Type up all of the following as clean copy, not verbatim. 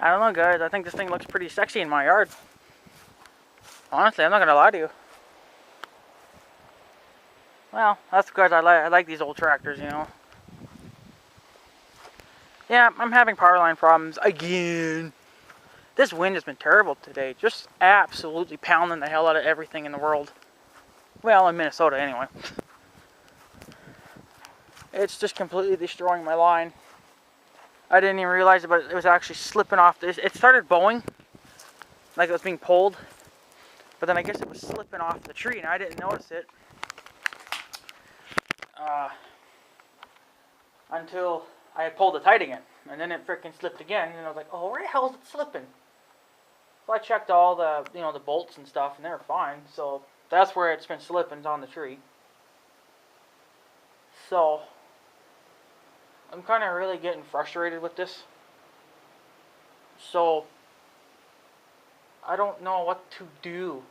I don't know, guys. I think this thing looks pretty sexy in my yard. Honestly, I'm not gonna lie to you. Well, that's because I like these old tractors, you know. Yeah, I'm having power line problems again. This wind has been terrible today. Just absolutely pounding the hell out of everything in the world. Well, in Minnesota anyway. It's just completely destroying my line. I didn't even realize it, but it was actually slipping off. It started bowing, like it was being pulled. But then I guess it was slipping off the tree, and I didn't notice it. Until I had pulled it tight again. And then it freaking slipped again, and I was like, oh, where the hell is it slipping? So I checked all the, the bolts and stuff, and they were fine. So that's where it's been slipping, is on the tree. So I'm kind of really getting frustrated with this. So I don't know what to do.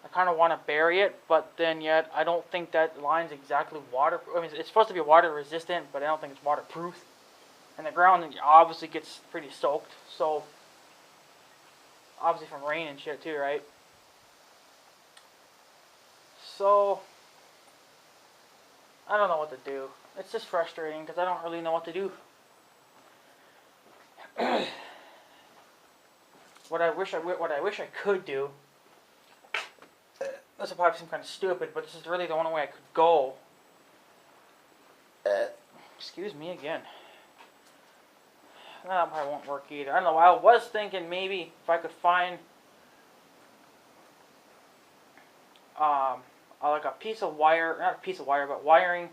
I kind of want to bury it, but then yet I don't think that line's exactly waterproof. I mean, it's supposed to be water resistant, but I don't think it's waterproof. And the ground obviously gets pretty soaked, so obviously from rain and shit too, right? So I don't know what to do. It's just frustrating because I don't really know what to do. What I wish I could do. This will probably seem kind of stupid, but this is really the only way I could go. Excuse me again. That probably won't work either. I don't know. I was thinking maybe if I could find like a piece of wire, not a piece of wire, but wiring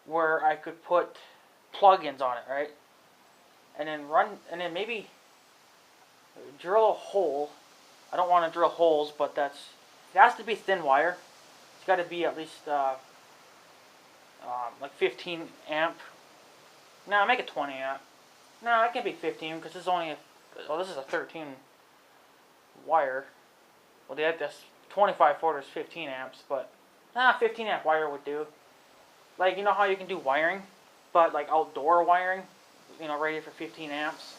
where I could put plug-ins on it, right? And then maybe drill a hole. I don't want to drill holes, but it has to be thin wire. It's got to be at least like 15 amp. No, make it 20 amp. No, it can't be 15 because this is only this is a 13 wire. Well, this 25 foot is 15 amps, but 15 amp wire would do. Like, you know how you can do wiring, but like outdoor wiring, rated for 15 amps.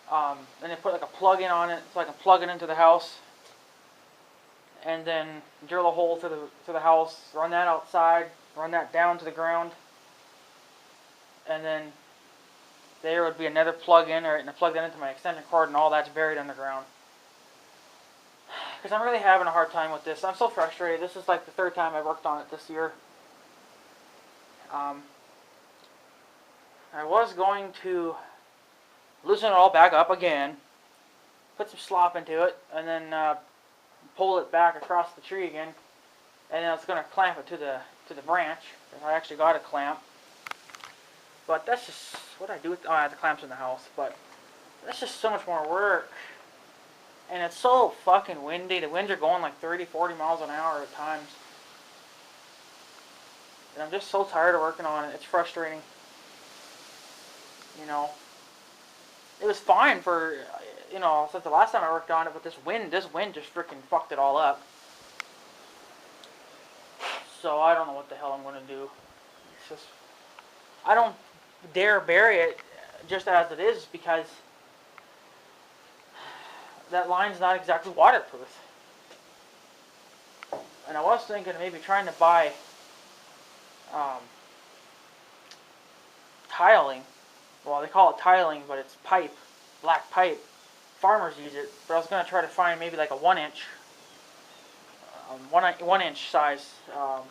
And then put like a plug-in on it so I can plug it into the house. And then drill a hole to the house, run that outside, run that down to the ground. And then there would be another plug-in, and I plug that into my extension cord, and all that's buried underground. Because I'm really having a hard time with this. I'm so frustrated. This is like the third time I worked on it this year. I was going to loosen it all back up again, put some slop into it, and then pull it back across the tree again. And then I was going to clamp it to the branch. I actually got a clamp. But that's just what I do with. Oh, I have the clamps in the house. But that's just so much more work. And it's so fucking windy. The winds are going like 30, 40 miles an hour at times. And I'm just so tired of working on it. It's frustrating. It was fine for, since the last time I worked on it, but this wind just freaking fucked it all up. So I don't know what the hell I'm going to do. It's just, I don't dare bury it just as it is because that line's not exactly waterproof. And I was thinking of maybe trying to buy tiling. Well, they call it tiling, but it's pipe, black pipe. Farmers use it, but I was going to try to find maybe like a 1 inch, 1 inch size. I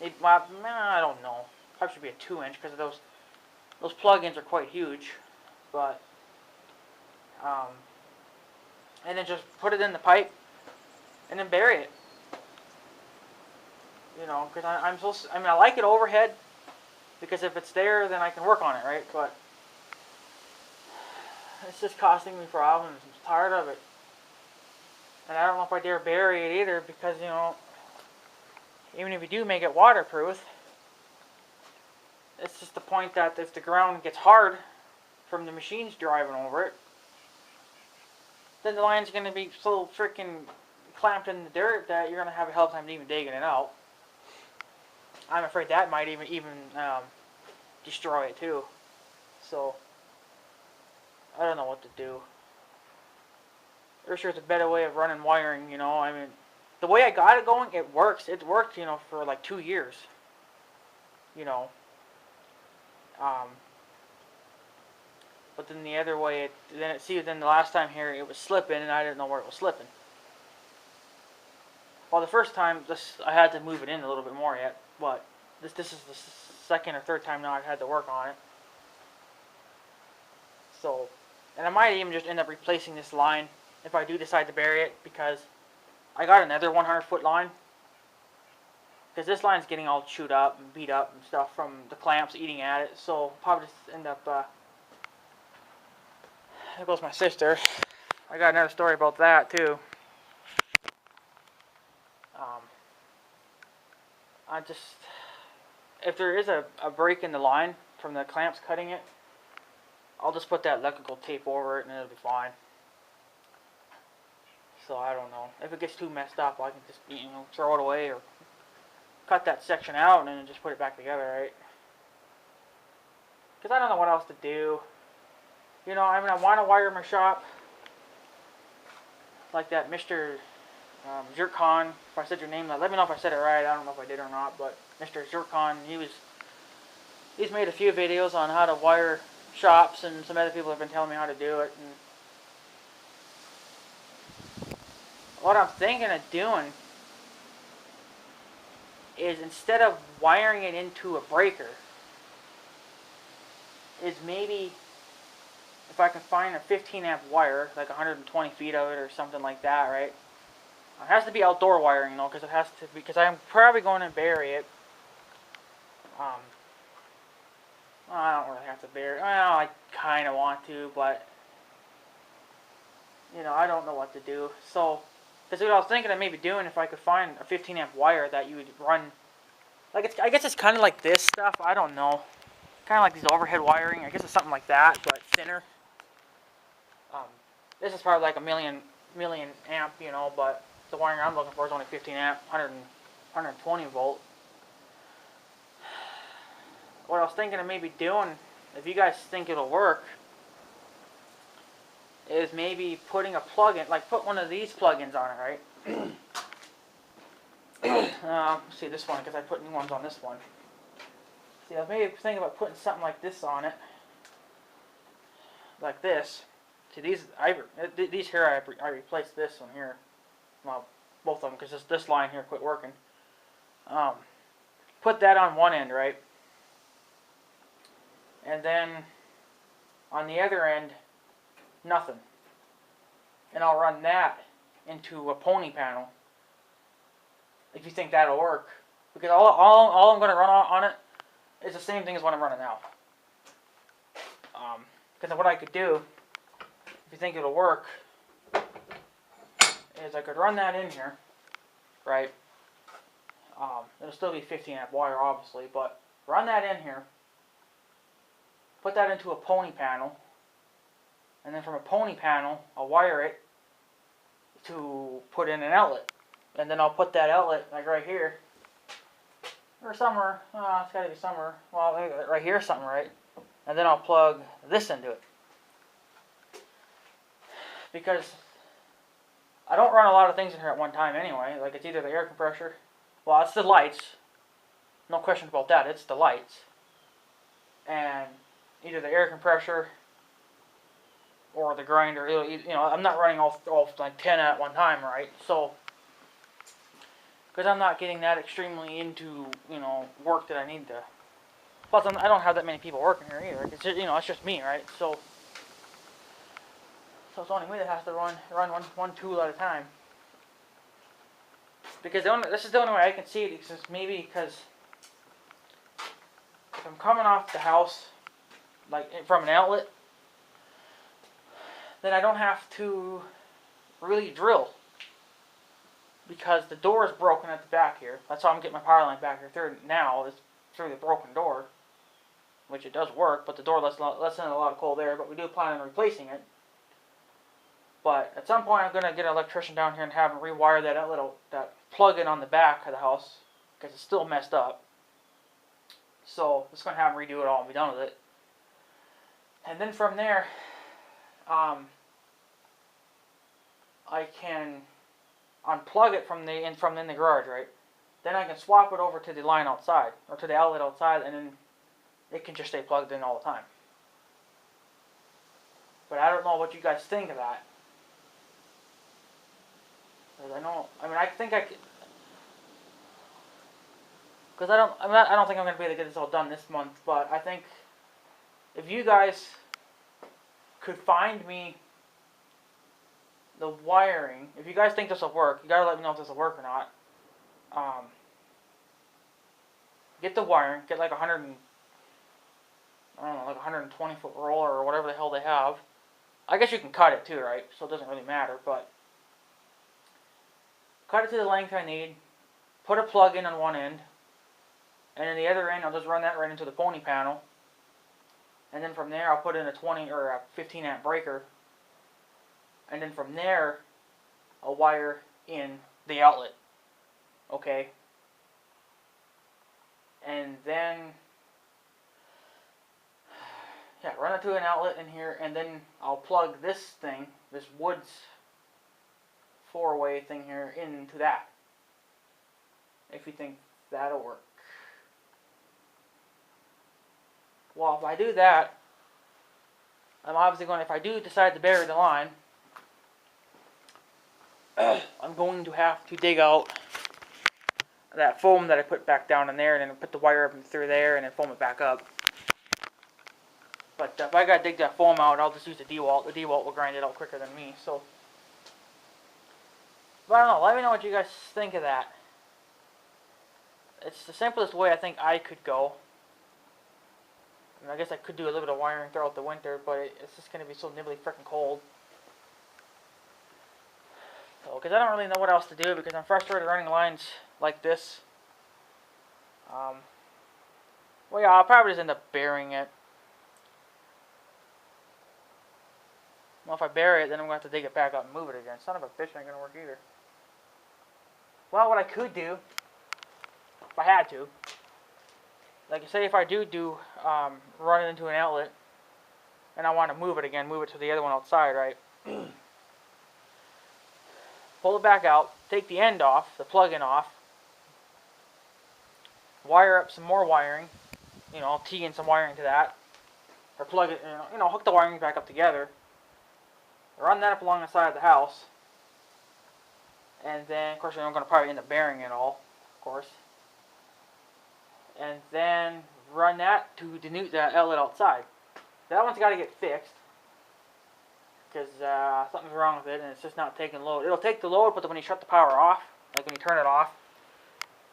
don't know. Probably should be a 2 inch because those plug-ins are quite huge. But and then just put it in the pipe and then bury it. Because I like it overhead. Because if it's there, then I can work on it, right? But it's just costing me problems. I'm tired of it. And I don't know if I dare bury it either because, even if you do make it waterproof, it's just the point that if the ground gets hard from the machines driving over it, then the line's going to be so freaking clamped in the dirt that you're going to have a hell of a time even digging it out. I'm afraid that might even destroy it too. So I don't know what to do. There's sure it's a better way of running wiring, you know. I mean, the way I got it going, it works. It's worked, you know, for like 2 years. You know. Um, but then the other way, then the last time here, it was slipping, and I didn't know where it was slipping. Well, the first time, I had to move it in a little bit more yet, but this is the second or third time now I've had to work on it. So, and I might even just end up replacing this line if I do decide to bury it, because I got another 100-foot line. Because this line's getting all chewed up and beat up and stuff from the clamps eating at it. So, probably just end up, there goes my sister. I got another story about that, too. I just, if there is a break in the line from the clamps cutting it, I'll just put that electrical tape over it and it'll be fine. So I don't know. If it gets too messed up, I can just, you know, throw it away or cut that section out and then just put it back together, right? Because I don't know what else to do. You know, I mean, I want to wire my shop like that Mr. Zircon. If I said your name, let me know if I said it right. I don't know if I did or not, but Mr. Zircon, he's made a few videos on how to wire shops, and some other people have been telling me how to do it. And what I'm thinking of doing is, instead of wiring it into a breaker, is maybe if I can find a 15 amp wire, like 120 feet of it or something like that, right? It has to be outdoor wiring, though, because it has to be, because I'm probably going to bury it. I don't really have to bury it. Well, I kind of want to, but you know, I don't know what to do. So, because what I was thinking of maybe doing, if I could find a 15 amp wire that you would run, like, I guess it's kind of like this stuff. I don't know, kind of like these overhead wiring. I guess it's something like that, but thinner. This is probably like a million amp, you know, but the wiring I'm looking for is only 15 amp, 120 volt. What I was thinking of maybe doing, if you guys think it'll work, is maybe putting a plug-in, like put one of these plug-ins on it, right? See this one, because I put new ones on this one. See, I was maybe thinking about putting something like this on it, like this. See, these here, I replaced this one here. Well, both of them, because this line here quit working. Put that on one end, right? And then on the other end, nothing. And I'll run that into a pony panel, if you think that'll work. Because all I'm going to run on it is the same thing as what I'm running now. Because what I could do, if you think it'll work, is I could run that in here, right? It'll still be 15 amp wire, obviously, but run that in here, put that into a pony panel, and then from a pony panel, I'll wire it to put in an outlet. And then I'll put that outlet, like right here, or somewhere, it's got to be somewhere, well, right here, something, right? And then I'll plug this into it. Because I don't run a lot of things in here at one time anyway. Like, it's either the air compressor, well, it's the lights, no question about that, it's the lights, and either the air compressor or the grinder. You know, I'm not running all like 10 at one time, right? So, because I'm not getting that extremely into, you know, work that I need to. Plus, I don't have that many people working here either. It's just, you know, it's just me, right? So it's only me that has to run one tool at a time. Because this is the only way I can see it. It's just maybe because if I'm coming off the house, like from an outlet, then I don't have to really drill. Because the door is broken at the back here. That's how I'm getting my power line back here through now, is through the broken door. Which it does work, but the door lets in a lot of cold air, but we do plan on replacing it. But at some point I'm going to get an electrician down here and have him rewire that plug-in on the back of the house, because it's still messed up. So I'm just going to have him redo it all and be done with it. And then from there, I can unplug it from in the garage, right? Then I can swap it over to the line outside, or to the outlet outside, and then it can just stay plugged in all the time. But I don't know what you guys think of that. Because I think I could, because I don't think I'm going to be able to get this all done this month, but I think if you guys could find me the wiring, if you guys think this will work, you got to let me know if this will work or not. Get the wiring, get like 120 foot roller or whatever the hell they have. I guess you can cut it too, right? So it doesn't really matter, but cut it to the length I need, put a plug in on one end, and then the other end I'll just run that right into the pony panel, and then from there I'll put in a 20 or a 15 amp breaker, and then from there I'll wire in the outlet, okay? And then, yeah, run it to an outlet in here, and then I'll plug this thing, this Woods 4-way thing here, into that. If you think that'll work. Well, if I do that, I'm obviously going, if I do decide to bury the line, I'm going to have to dig out that foam that I put back down in there, and then put the wire up through there, and then foam it back up. But if I gotta dig that foam out, I'll just use the D-Walt. The D-Walt will grind it out quicker than me. So, but I don't know. Let me know what you guys think of that. It's the simplest way I think I could go. And I guess I could do a little bit of wiring throughout the winter, but it's just gonna be so nibbly freaking cold. So, because I don't really know what else to do, because I'm frustrated running lines like this. Well, yeah, I'll probably just end up burying it. Well, if I bury it, then I'm going to have to dig it back up and move it again. Son of a bitch, ain't going to work either. Well, what I could do, if I had to, like say if I do run it into an outlet, and I want to move it again, move it to the other one outside, right? Pull it back out, take the end off, the plug-in off, wire up some more wiring, I'll tee in some wiring to that, or plug it, hook the wiring back up together, run that up along the side of the house, and then, of course, I'm going to probably end up burying it all, of course, and then run that to the outlet outside. That one's got to get fixed, because something's wrong with it, and it's just not taking load. It'll take the load, but when you shut the power off, like when you turn it off,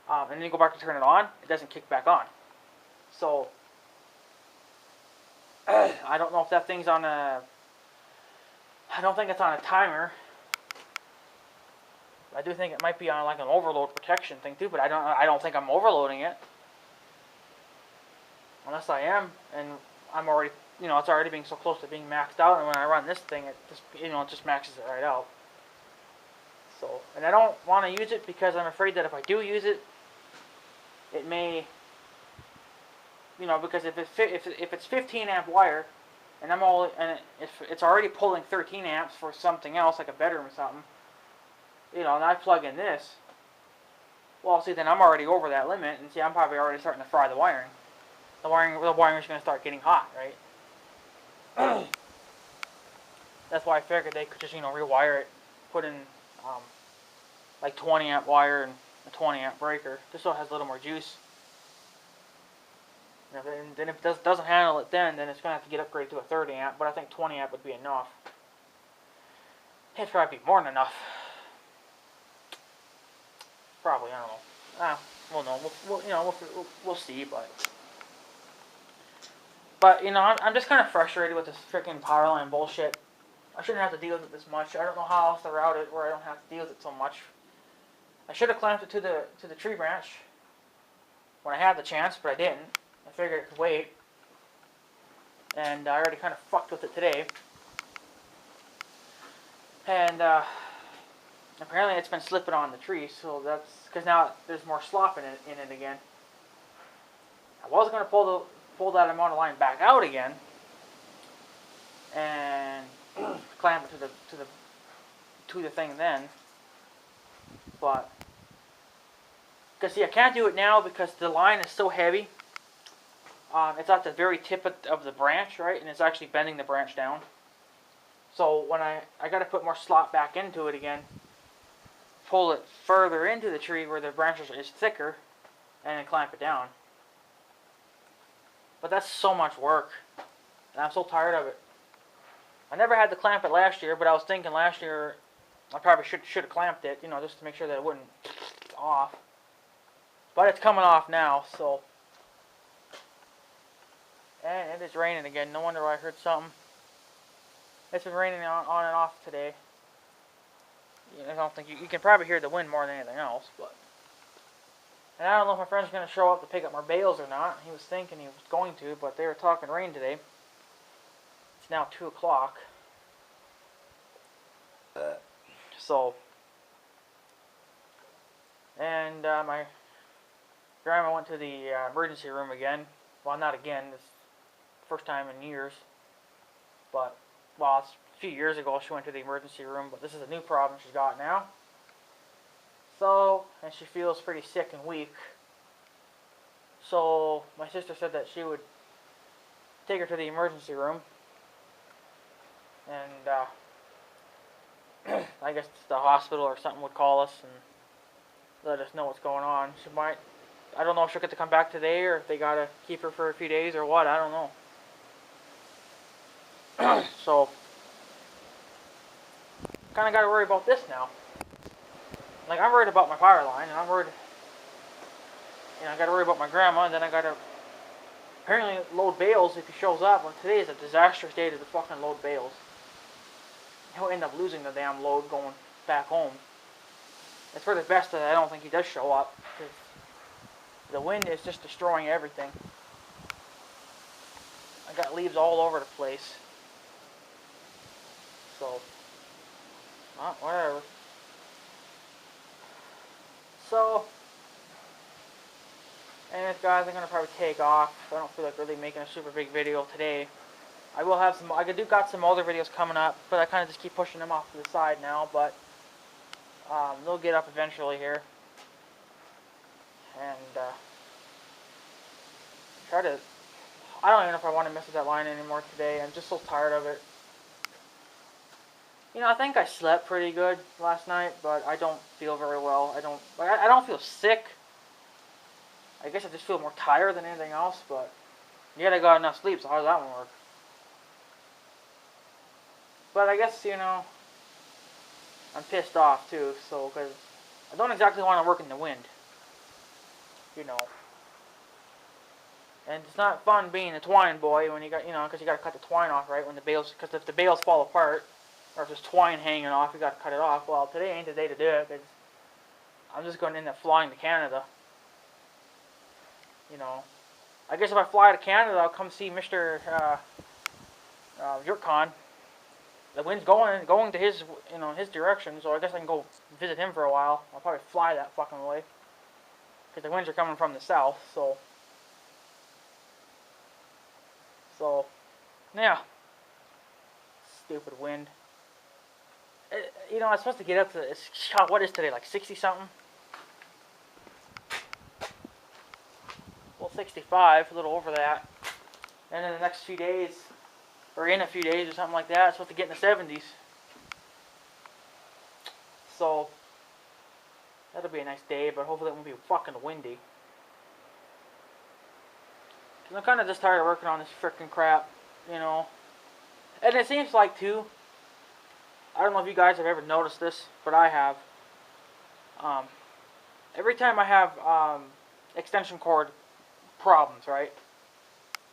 and then you go back to turn it on, it doesn't kick back on. So, I don't know if that thing's on a... I don't think it's on a timer. I do think it might be on like an overload protection thing too, but I don't think I'm overloading it. Unless I am, and I'm already, it's already being so close to being maxed out, and when I run this thing, it just, it just maxes it right out. So, and I don't want to use it because I'm afraid that if I do use it, it may, because if it's 15 amp wire, and if it's already pulling 13 amps for something else like a bedroom or something, and I plug in this, well, see, then I'm already over that limit, and see, I'm probably already starting to fry the wiring. The wiring is going to start getting hot, right? That's why I figured they could just, rewire it, put in like 20 amp wire and a 20 amp breaker, just so it has a little more juice. Then if it doesn't handle it then it's going to have to get upgraded to a 30 amp, but I think 20 amp would be enough. It'd probably be more than enough. Probably, I don't know. We'll know. We'll see, but I'm just kind of frustrated with this freaking power line bullshit. I shouldn't have to deal with it this much. I don't know how else to route it where I don't have to deal with it so much. I should have clamped it to the tree branch when I had the chance, but I didn't. I figured it could wait, and I already kind of fucked with it today. And apparently it's been slipping on the tree, so that's because now there's more slop in it again. I was going to pull that amount of line back out again, and clamp it to the thing then. But because see, I can't do it now because the line is so heavy. It's at the very tip of the branch, right, and it's actually bending the branch down. So when I got to put more slot back into it again, pull it further into the tree where the branches is thicker, and then clamp it down. But that's so much work, and I'm so tired of it. I never had to clamp it last year, but I was thinking last year I probably should have clamped it, you know, just to make sure that it wouldn't off. But it's coming off now, so. And it is raining again. No wonder I heard something. It's been raining on and off today. I don't think you can probably hear the wind more than anything else, but. And I don't know if my friend's going to show up to pick up my bales or not. He was thinking he was going to, but they were talking rain today. It's now 2 o'clock. So. And my grandma went to the emergency room again. Well, not again. This first time in years. But, well, it's a few years ago she went to the emergency room, but this is a new problem she's got now. So, and she feels pretty sick and weak. So, my sister said that she would take her to the emergency room. And, I guess the hospital or something would call us and let us know what's going on. She might, I don't know if she'll get to come back today or if they gotta keep her for a few days or what, I don't know. So, kinda gotta worry about this now. Like, I'm worried about my power line, and I'm worried, you know, I gotta worry about my grandma, and then I gotta apparently load bales if he shows up. Well, today is a disastrous day to fucking load bales. He'll end up losing the damn load going back home. It's for the best that I don't think he does show up, because the wind is just destroying everything. I got leaves all over the place. So, well, whatever. So, anyways guys, I'm going to probably take off. I don't feel like really making a super big video today. I will have some, got some other videos coming up, but I kind of just keep pushing them off to the side now, but they'll get up eventually here. And try to, I don't even know if I want to mess with that line anymore today. I'm just so tired of it. You know, I think I slept pretty good last night, but I don't feel very well. I don't feel sick. I guess I just feel more tired than anything else, but yet I got enough sleep, so how does that one work? But I guess, you know, I'm pissed off too, so, because I don't exactly want to work in the wind. You know. And it's not fun being a twine boy when you got, you know, because you got to cut the twine off, right, when the bales, because if the bales fall apart, or if there's twine hanging off, you got to cut it off. Well, today ain't the day to do it, because I'm just going to end up flying to Canada. You know. I guess if I fly to Canada, I'll come see Mr. Yurkon. The wind's going to his, you know, his direction, so I guess I can go visit him for a while. I'll probably fly that fucking way, because the winds are coming from the south, so. So, yeah. Stupid wind. You know, I was supposed to get up to, what is today, like 60 something? Well, 65, a little over that. And in the next few days, or in a few days or something like that, it's supposed to get in the 70s. So, that'll be a nice day, but hopefully it won't be fucking windy. Cause I'm kind of just tired of working on this frickin' crap, you know. And it seems like, too, I don't know if you guys have ever noticed this, but I have. Every time I have extension cord problems, right?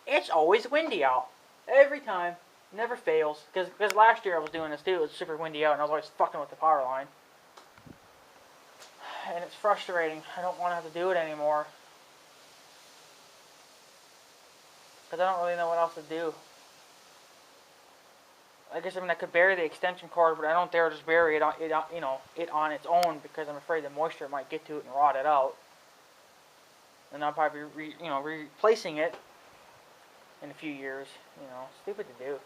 It's always windy out. Every time. Never fails. Because last year I was doing this too. It was super windy out and I was always fucking with the power line. And it's frustrating. I don't want to have to do it anymore. Because I don't really know what else to do. I guess, I mean, I could bury the extension cord, but I don't dare just bury it on, it on its own, because I'm afraid the moisture might get to it and rot it out. And I'll probably replacing it in a few years. You know, stupid to do.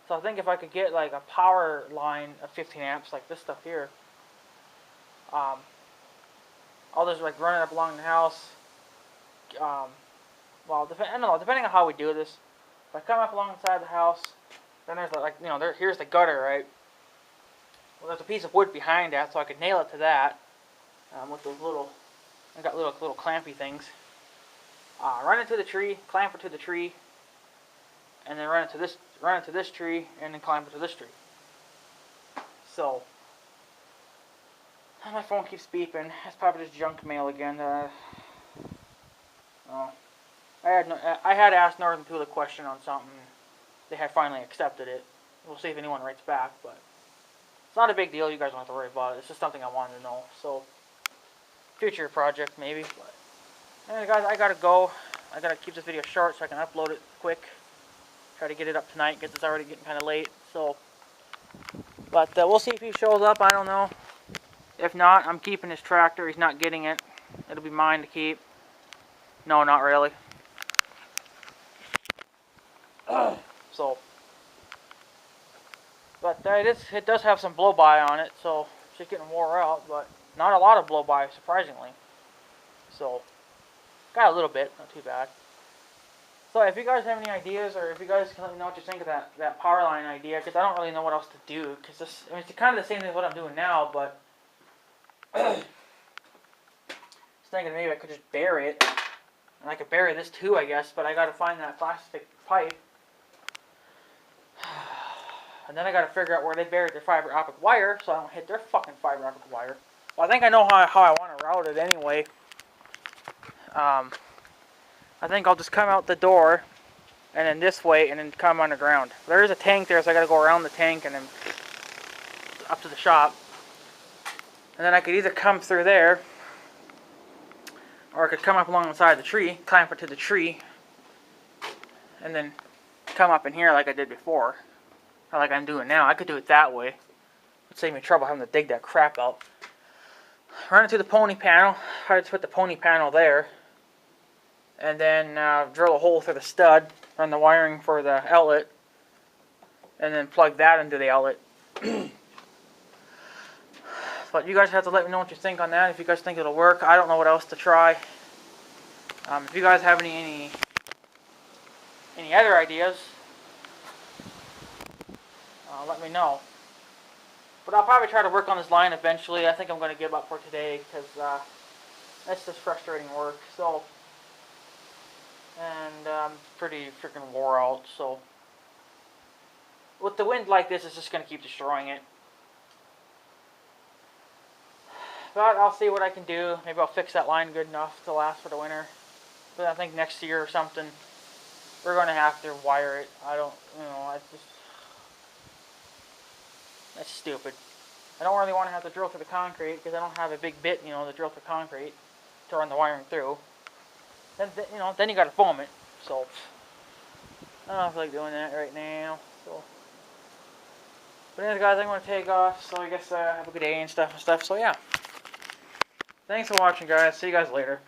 So I think if I could get like a power line of 15 amps, like this stuff here, I'll just like run it up along the house. Well, I don't know, depending on how we do this. If I come up alongside the house, then there's like, you know, here's the gutter, right? Well, there's a piece of wood behind that, so I could nail it to that with those little, I got little clampy things. Run it to the tree, clamp it to the tree, and then run it to this tree, and then climb it to this tree. So my phone keeps beeping. It's probably just junk mail again. Oh, I had asked Northern Tool a question on something. They had finally accepted it. We'll see if anyone writes back, but it's not a big deal. You guys don't have to worry about it. It's just something I wanted to know. So future project maybe. But anyway, guys, I gotta go. I gotta keep this video short so I can upload it quick. Try to get it up tonight because it's already getting kind of late. So, but we'll see if he shows up. I don't know. If not, I'm keeping his tractor. He's not getting it. It'll be mine to keep. No, not really. So, but it does have some blow by on it, so it's just getting wore out, but not a lot of blow by, surprisingly. So, got a little bit, not too bad. So if you guys have any ideas, or if you guys can let me know what you think of that power line idea, because I don't really know what else to do, because I mean, it's kind of the same thing as what I'm doing now, but I was thinking maybe I could just bury it, and I could bury this too, I guess, but I got to find that plastic pipe. And then I gotta figure out where they buried their fiber optic wire so I don't hit their fucking fiber optic wire. Well, I think I know how I want to route it anyway. I think I'll just come out the door and then this way and then come underground. There is a tank there, so I gotta go around the tank and then up to the shop. And then I could either come through there, or I could come up alongside the tree, clamp it to the tree, and then come up in here like I did before. Or like I'm doing now. I could do it that way. It'd save me trouble having to dig that crap out. Run it to the pony panel. I just put the pony panel there. And then drill a hole through the stud. Run the wiring for the outlet. And then plug that into the outlet. But you guys have to let me know what you think on that. If you guys think it'll work. I don't know what else to try. If you guys have any other ideas, let me know. But I'll probably try to work on this line eventually. I think I'm going to give up for today because that's just frustrating work. So, and I'm pretty freaking wore out. So, with the wind like this, it's just going to keep destroying it. But I'll see what I can do. Maybe I'll fix that line good enough to last for the winter. But I think next year or something, we're going to have to wire it. I don't, that's stupid. I don't really want to have to drill through the concrete because I don't have a big bit, to drill through concrete to run the wiring through. Then you got to foam it. So I don't feel like doing that right now. So, but anyways, guys, I'm going to take off. So I guess have a good day and stuff. So yeah. Thanks for watching, guys. See you guys later.